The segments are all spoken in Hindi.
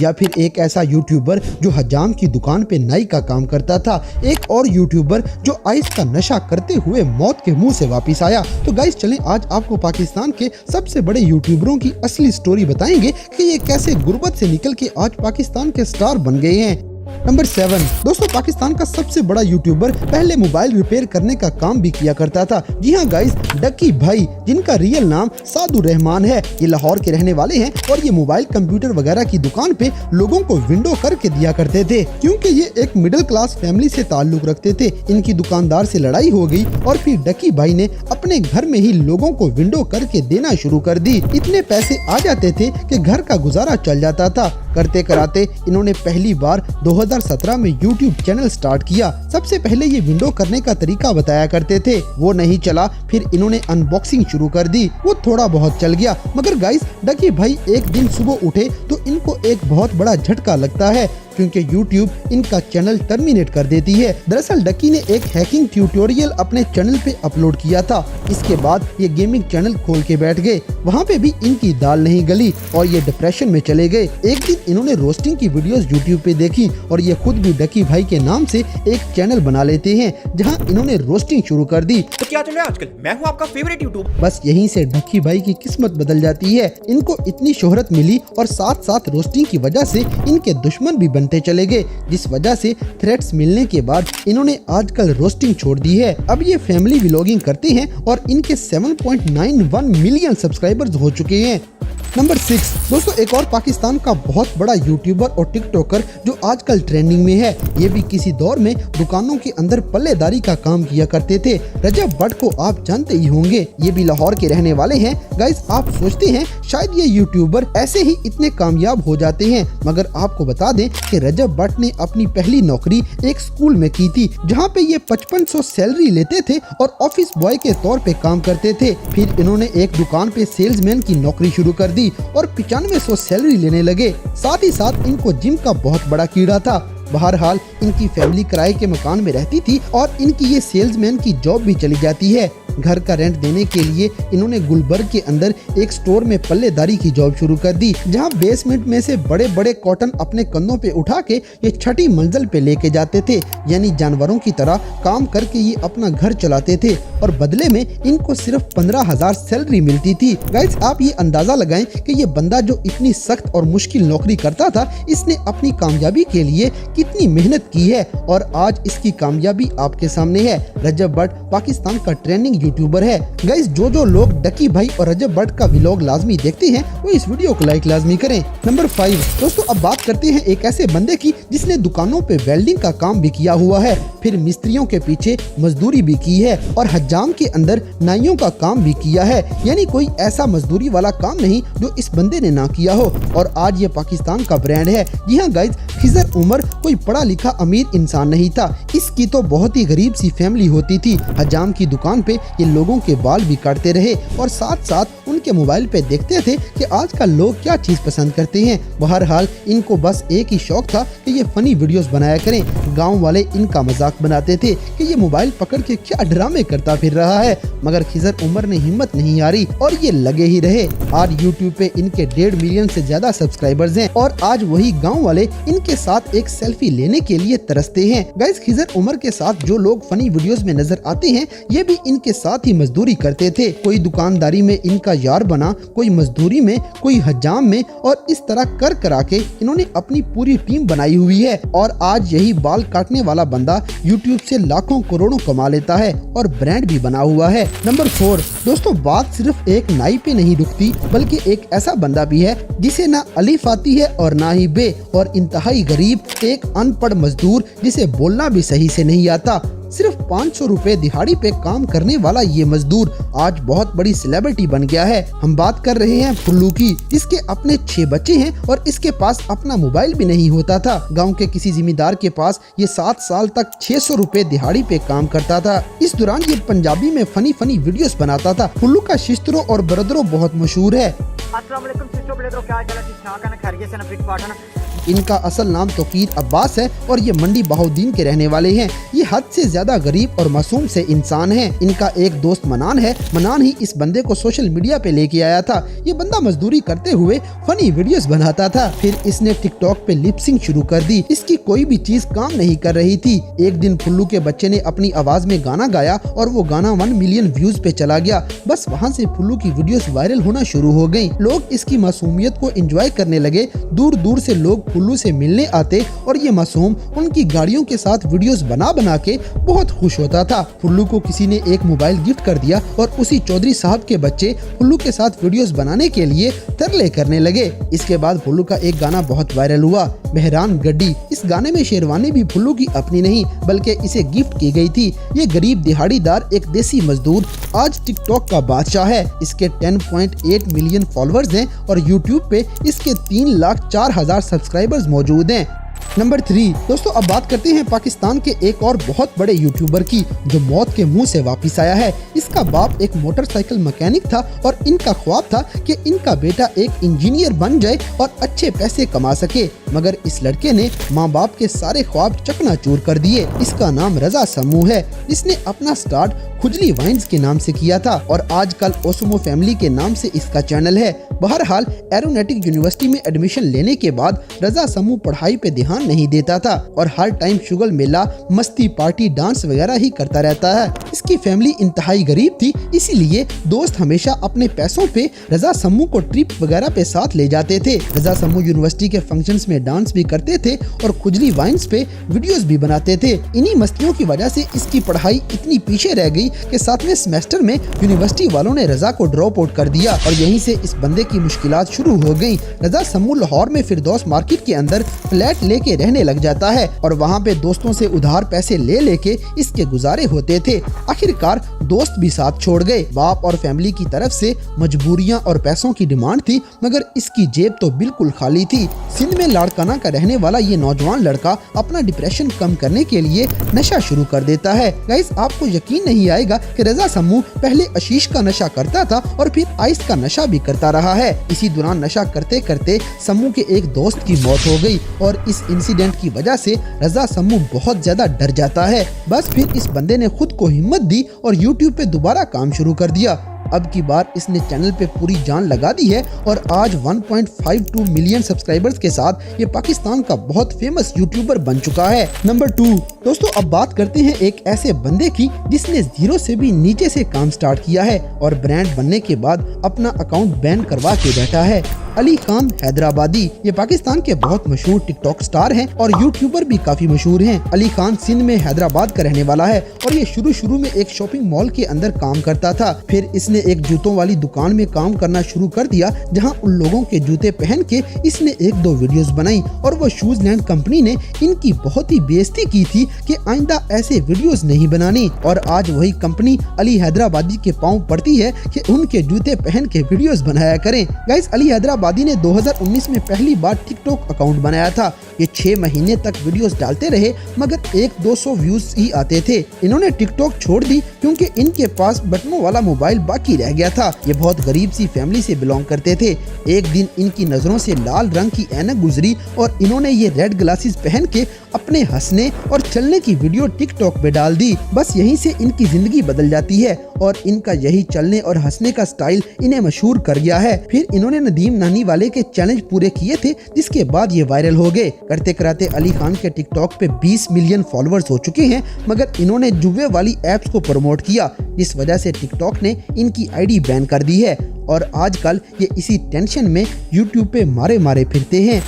या फिर एक ऐसा यूट्यूबर जो हजाम की दुकान पे नाई का काम करता था, एक और यूट्यूबर जो आइस का नशा करते हुए मौत के मुंह से वापस आया। तो गाइस चलें आज आपको पाकिस्तान के सबसे बड़े यूट्यूबरों की असली स्टोरी बताएंगे कि ये कैसे गुर्बत से निकल के आज पाकिस्तान के स्टार बन गए हैं। नंबर 7 दोस्तों, पाकिस्तान का सबसे बड़ा यूट्यूबर पहले मोबाइल रिपेयर करने का काम भी किया करता था। जी हाँ गाइस, डकी भाई, जिनका रियल नाम सादुर रहमान है, ये लाहौर के रहने वाले हैं और ये मोबाइल कंप्यूटर वगैरह की दुकान पे लोगों को विंडो करके दिया करते थे। क्योंकि ये एक मिडिल क्लास फैमिली से ताल्लुक रखते थे, इनकी दुकानदार से लड़ाई हो गई और फिर डकी भाई ने अपने घर में ही लोगों को विंडो करके देना शुरू कर दी। इतने पैसे आ जाते थे कि घर का गुजारा चल जाता था। करते कराते इन्होंने पहली बार 2017 में YouTube चैनल स्टार्ट किया। सबसे पहले ये विंडो करने का तरीका बताया करते थे, वो नहीं चला, फिर इन्होंने अनबॉक्सिंग शुरू कर दी, वो थोड़ा बहुत चल गया। मगर गाइस, डकी भाई एक दिन सुबह उठे तो इनको एक बहुत बड़ा झटका लगता है क्योंकि YouTube इनका चैनल टर्मिनेट कर देती है। दरअसल डकी ने एक हैकिंग ट्यूटोरियल अपने चैनल पे अपलोड किया था। इसके बाद ये गेमिंग चैनल खोल के बैठ गए। वहाँ पे भी इनकी दाल नहीं गली और ये डिप्रेशन में चले गए। एक दिन इन्होंने रोस्टिंग की वीडियोस YouTube पे देखी और ये खुद भी डकी भाई के नाम से एक चैनल बना लेते हैं जहाँ इन्होंने रोस्टिंग शुरू कर दी। तो क्या चल रहा है आजकल? मैं हूँ आपका फेवरेट यूट्यूब। बस यहीं से डकी भाई की किस्मत बदल जाती है। इनको इतनी शोहरत मिली और साथ साथ रोस्टिंग की वजह से इनके दुश्मन भी बनते चले गए, जिस वजह से थ्रेट्स मिलने के बाद इन्होंने आजकल रोस्टिंग छोड़ दी है। अब ये फैमिली व्लॉगिंग करते हैं और इनके 7.91 मिलियन सब्सक्राइबर्स हो चुके हैं। नंबर 6 दोस्तों, एक और पाकिस्तान का बहुत बड़ा यूट्यूबर और टिकटॉकर जो आजकल ट्रेंडिंग में है। ये भी किसी दौर में दुकानों के अंदर पल्लेदारी का काम किया करते थे। रजब भट्ट को आप जानते ही होंगे, ये भी लाहौर के रहने वाले हैं। गाइस, आप सोचते हैं शायद ये यूट्यूबर ऐसे ही इतने कामयाब हो जाते हैं, मगर आपको बता दें कि रजब भट्ट ने अपनी पहली नौकरी एक स्कूल में की थी, जहाँ पे ये 5500 सैलरी लेते थे और ऑफिस बॉय के तौर पे काम करते थे। फिर इन्होंने एक दुकान पे सेल्समैन की नौकरी शुरू कर दी और 9500 सैलरी लेने लगे। साथ ही साथ इनको जिम का बहुत बड़ा कीड़ा था। बहरहाल इनकी फैमिली किराए के मकान में रहती थी और इनकी ये सेल्समैन की जॉब भी चली जाती है। घर का रेंट देने के लिए इन्होंने गुलबर्ग के अंदर एक स्टोर में पल्लेदारी की जॉब शुरू कर दी, जहां बेसमेंट में से बड़े बड़े कॉटन अपने कंधों पे उठा के ये छठी मंजिल पे लेके जाते थे। यानी जानवरों की तरह काम करके ये अपना घर चलाते थे और बदले में इनको सिर्फ 15,000 सैलरी मिलती थी। गाइस, आप ये अंदाजा लगाएं कि ये बंदा जो इतनी सख्त और मुश्किल नौकरी करता था, इसने अपनी कामयाबी के लिए कितनी मेहनत की है और आज इसकी कामयाबी आपके सामने है। रजब भट्ट पाकिस्तान का ट्रेंडिंग यूट्यूबर है। गाइस, जो लोग डकी भाई और रजब भट्ट का व्लॉग लाजमी देखते हैं वो इस वीडियो को लाइक लाजमी करें। नंबर 5 दोस्तों, अब बात करते हैं एक ऐसे बंदे की जिसने दुकानों पे वेल्डिंग का काम भी किया हुआ है, फिर मिस्त्रियों के पीछे मजदूरी भी की है और हज्जाम के अंदर नाइयों का काम भी किया है। यानी कोई ऐसा मजदूरी वाला काम नहीं जो इस बंदे ने ना किया हो और आज ये पाकिस्तान का ब्रांड है। जी हाँ गाइस, खिजर उमर कोई पढ़ा लिखा अमीर इंसान नहीं था। इसकी तो बहुत ही गरीब सी फैमिली होती थी। हजाम की दुकान पे ये लोगों के बाल भी काटते रहे और साथ साथ उनके मोबाइल पे देखते थे कि आजकल लोग क्या चीज पसंद करते हैं। बहरहाल इनको बस एक ही शौक था कि ये फनी वीडियोस बनाया करें। गांव वाले इनका मजाक बनाते थे कि ये मोबाइल पकड़ के क्या ड्रामे करता फिर रहा है, मगर खिजर उमर ने हिम्मत नहीं हारी और ये लगे ही रहे। आज यूट्यूब पे इनके 1.5 मिलियन से ज्यादा सब्सक्राइबर्स हैं और आज वही गाँव वाले इनके साथ एक सेल्फी लेने के लिए तरसते हैं। गाइस, खिजर उमर के साथ जो लोग फनी वीडियोस में नजर आते हैं ये भी इनके साथ ही मजदूरी करते थे। कोई दुकानदारी में इनका यार बना, कोई मजदूरी में, कोई हजाम में और इस तरह कर करा के इन्होंने अपनी पूरी टीम बनाई हुई है और आज यही बाल काटने वाला बंदा यूट्यूब से लाखों करोड़ों कमा लेता है और ब्रांड भी बना हुआ है। नंबर 4 दोस्तों, बात सिर्फ एक नाई पे नहीं रुकती बल्कि एक ऐसा बंदा भी है जिसे ना अलिफ आती है और ना ही बे, और इंतहाई गरीब एक अनपढ़ मजदूर जिसे बोलना भी सही से नहीं आता। सिर्फ 500 रुपए दिहाड़ी पे काम करने वाला ये मजदूर आज बहुत बड़ी सेलिब्रिटी बन गया है। हम बात कर रहे हैं फुल्लू की, जिसके अपने 6 बच्चे हैं और इसके पास अपना मोबाइल भी नहीं होता था। गांव के किसी जिम्मेदार के पास ये 7 साल तक 600 रुपए दिहाड़ी पे काम करता था। इस दौरान ये पंजाबी में फनी वीडियोस बनाता था। फुल्लू का शिश्तरों और ब्रदरों बहुत मशहूर है। अस्सलाम वालेकुम सिस्टो प्ले तो क्या हाल है ठीक ठाक है ना खैरियत से ना फिट फाट है ना। इनका असल नाम तौकीर अब्बास है और ये मंडी बहाउद्दीन के रहने वाले हैं। ये हद से ज्यादा गरीब और मासूम से इंसान हैं। इनका एक दोस्त मनान है। मनान ही इस बंदे को सोशल मीडिया पे लेके आया था। ये बंदा मजदूरी करते हुए फनी वीडियोस बनाता था। फिर इसने टिकटॉक पे लिपसिंग शुरू कर दी। इसकी कोई भी चीज काम नहीं कर रही थी। एक दिन फुल्लू के बच्चे ने अपनी आवाज में गाना गाया और वो गाना 1 मिलियन व्यूज पे चला गया। बस वहाँ से फुल्लू की वीडियोस वायरल होना शुरू हो गयी। लोग इसकी मासूमियत को एंजॉय करने लगे। दूर दूर से लोग फुल्लू से मिलने आते और ये मासूम उनकी गाड़ियों के साथ वीडियोस बना बना के बहुत खुश होता था। फुल्लू को किसी ने एक मोबाइल गिफ्ट कर दिया और उसी चौधरी साहब के बच्चे फुल्लू के साथ वीडियोस बनाने के लिए तरले करने लगे। इसके बाद फुल्लू का एक गाना बहुत वायरल हुआ, मेहरान गड्डी। इस गाने में शेरवानी भी फुल्लू की अपनी नहीं बल्कि इसे गिफ्ट की गई थी। ये गरीब दिहाड़ीदार एक देसी मजदूर आज टिकटॉक का बादशाह है। इसके 10.8 मिलियन फॉलोअर्स हैं और यूट्यूब पे इसके 3,04,000 सब्सक्राइबर्स मौजूद हैं। नंबर 3 दोस्तों, अब बात करते हैं पाकिस्तान के एक और बहुत बड़े यूट्यूबर की जो मौत के मुंह से वापस आया है। इसका बाप एक मोटरसाइकिल मैकेनिक था और इनका ख्वाब था कि इनका बेटा एक इंजीनियर बन जाए और अच्छे पैसे कमा सके, मगर इस लड़के ने माँ बाप के सारे ख्वाब चकनाचूर कर दिए। इसका नाम रजा समू है। इसने अपना स्टार्ट खुजली वाइन्स के नाम से किया था और आजकल ओसमो फैमिली के नाम से इसका चैनल है। बहरहाल एरोनॉटिक यूनिवर्सिटी में एडमिशन लेने के बाद रजा समू पढ़ाई पे ध्यान नहीं देता था और हर टाइम शुगल मेला, मस्ती, पार्टी, डांस वगैरह ही करता रहता है। इसकी फैमिली इंतहाई गरीब थी, इसीलिए दोस्त हमेशा अपने पैसों पे रजा समू को ट्रिप वगैरह पे साथ ले जाते थे। रजा समू यूनिवर्सिटी के फंक्शंस में डांस भी करते थे और खुजली वाइन्स पे वीडियोस भी बनाते थे। इन्हीं मस्तियों की वजह से इसकी पढ़ाई इतनी पीछे रह गई कि 7वें सेमेस्टर में यूनिवर्सिटी वालों ने रजा को ड्रॉप आउट कर दिया और यहीं से इस बंदे की मुश्किलात शुरू हो गयी। रजा समू लाहौर में फिरदौस मार्केट के अंदर फ्लैट लेके रहने लग जाता है और वहाँ पे दोस्तों से उधार पैसे ले लेके इसके गुजारे होते थे। आखिरकार दोस्त भी साथ छोड़ गए। बाप और फैमिली की तरफ से मजबूरियाँ और पैसों की डिमांड थी, मगर इसकी जेब तो बिल्कुल खाली थी। सिंध में लाड़काना का रहने वाला ये नौजवान लड़का अपना डिप्रेशन कम करने के लिए नशा शुरू कर देता है। गाइस, आपको यकीन नहीं आएगा कि रजा समू पहले आशीष का नशा करता था और फिर आइस का नशा भी करता रहा है। इसी दौरान नशा करते करते समू के एक दोस्त की मौत हो गई और इस इंसिडेंट की वजह से रजा समू बहुत ज्यादा डर जाता है। बस फिर इस बंदे ने खुद को हिम्मत दी और यूट्यूब पे दोबारा काम शुरू कर दिया। अब की बार इसने चैनल पे पूरी जान लगा दी है और आज 1.52 मिलियन सब्सक्राइबर्स के साथ ये पाकिस्तान का बहुत फेमस यूट्यूबर बन चुका है। नंबर 2 दोस्तों, अब बात करते हैं एक ऐसे बंदे की जिसने जीरो से भी नीचे से काम स्टार्ट किया है और ब्रांड बनने के बाद अपना अकाउंट बैन करवा के बैठा है। अली खान हैदराबादी। ये पाकिस्तान के बहुत मशहूर टिकटॉक स्टार हैं और यूट्यूबर भी काफी मशहूर हैं। अली खान सिंध में हैदराबाद का रहने वाला है और ये शुरू में एक शॉपिंग मॉल के अंदर काम करता था। फिर इसने एक जूतों वाली दुकान में काम करना शुरू कर दिया, जहां उन लोगों के जूते पहन के इसने 1-2 वीडियोस बनाई और वो शूज लैंड कंपनी ने इनकी बहुत ही बेइज्जती की थी कि आइंदा ऐसे वीडियोस नहीं बनानी। और आज वही कंपनी अली हैदराबादी के पांव पड़ती है कि उनके जूते पहन के वीडियोस बनाया करें। गाइस, अली हैदराबादी ने 2019 में पहली बार टिकटॉक अकाउंट बनाया था। ये 6 महीने तक वीडियोस डालते रहे, मगर 100-200 व्यूज ही आते थे। इन्होंने टिकटॉक छोड़ दी क्योंकि इनके पास बटनों वाला मोबाइल बाकी रह गया था। ये बहुत गरीब सी फैमिली से बिलोंग करते थे। एक दिन इनकी नजरों से लाल रंग की ऐनक गुजरी और इन्होंने ये रेड ग्लासेस पहन के अपने हंसने और चलने की वीडियो टिकटॉक पे डाल दी। बस यहीं से इनकी जिंदगी बदल जाती है और इनका यही चलने और हंसने का स्टाइल इन्हें मशहूर कर गया है। फिर इन्होंने नदीम नानी वाले के चैलेंज पूरे किए थे, जिसके बाद ये वायरल हो गए। करते कराते अली खान के टिकटॉक पे 20 मिलियन फॉलोअर्स हो चुके हैं, मगर इन्होंने जुए वाली एप्स को प्रमोट किया, जिस वजह से टिकटॉक ने इनकी आईडी बैन कर दी है और आजकल ये इसी टेंशन में यूट्यूब पे मारे फिरते हैं।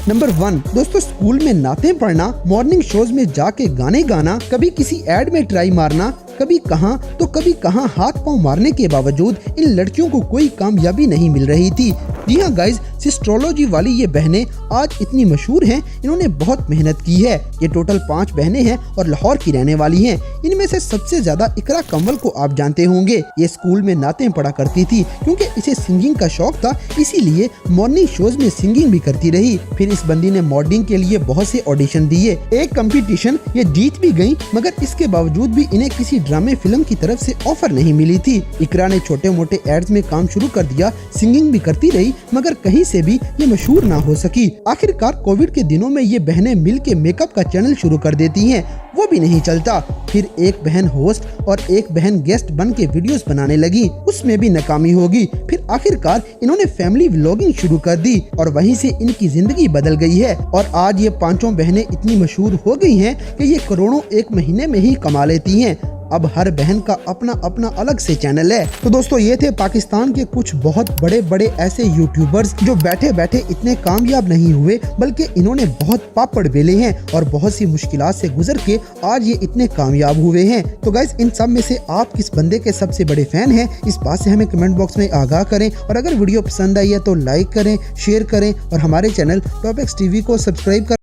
नंबर 1 दोस्तों, स्कूल में नातें पढ़ना, मॉर्निंग शोज में जाके गाने गाना, कभी किसी एड में ट्राई मारना, कभी कहाँ तो कभी कहाँ हाथ पांव मारने के बावजूद इन लड़कियों को कोई कामयाबी नहीं मिल रही थी। जी हाँ गाइज, सिस्ट्रोलॉजी वाली ये बहनें आज इतनी मशहूर हैं, इन्होंने बहुत मेहनत की है। ये टोटल 5 बहनें हैं और लाहौर की रहने वाली हैं। इनमें से सबसे ज्यादा इकरा कंवल को आप जानते होंगे। ये स्कूल में नातें पढ़ा करती थी, क्योंकि इसे सिंगिंग का शौक था, इसीलिए मॉर्निंग शोज में सिंगिंग भी करती रही। फिर इस बंदी ने मॉडलिंग के लिए बहुत से ऑडिशन दिए। एक कंपटीशन ये जीत भी गई, मगर इसके बावजूद भी इन्हें किसी ड्रामे फिल्म की तरफ से ऑफर नहीं मिली थी। इकरा ने छोटे मोटे एड्स में काम शुरू कर दिया, सिंगिंग भी करती रही, मगर कहीं से भी ये मशहूर ना हो सकी। आखिरकार कोविड के दिनों में ये बहनें मिल के मेकअप का चैनल शुरू कर देती हैं, वो भी नहीं चलता। फिर एक बहन होस्ट और एक बहन गेस्ट बन के वीडियोस बनाने लगी, उसमें भी नाकामी होगी। फिर आखिरकार इन्होंने फैमिली व्लॉगिंग शुरू कर दी और वहीं से इनकी जिंदगी बदल गई है। और आज ये 5 बहनें इतनी मशहूर हो गई हैं कि ये करोड़ों एक महीने में ही कमा लेती हैं। अब हर बहन का अपना अपना अलग से चैनल है। तो दोस्तों, ये थे पाकिस्तान के कुछ बहुत बड़े बड़े ऐसे यूट्यूबर्स जो बैठे बैठे इतने कामयाब नहीं हुए, बल्कि इन्होंने बहुत पापड़ बेले हैं और बहुत सी मुश्किलात से गुजर के आज ये इतने कामयाब हुए हैं। तो गाइस, इन सब में से आप किस बंदे के सबसे बड़े फैन हैं, इस बात से हमें कमेंट बॉक्स में आगाह करें। और अगर वीडियो पसंद आई है तो लाइक करें, शेयर करें और हमारे चैनल टॉप एक्स टीवी को सब्सक्राइब करें।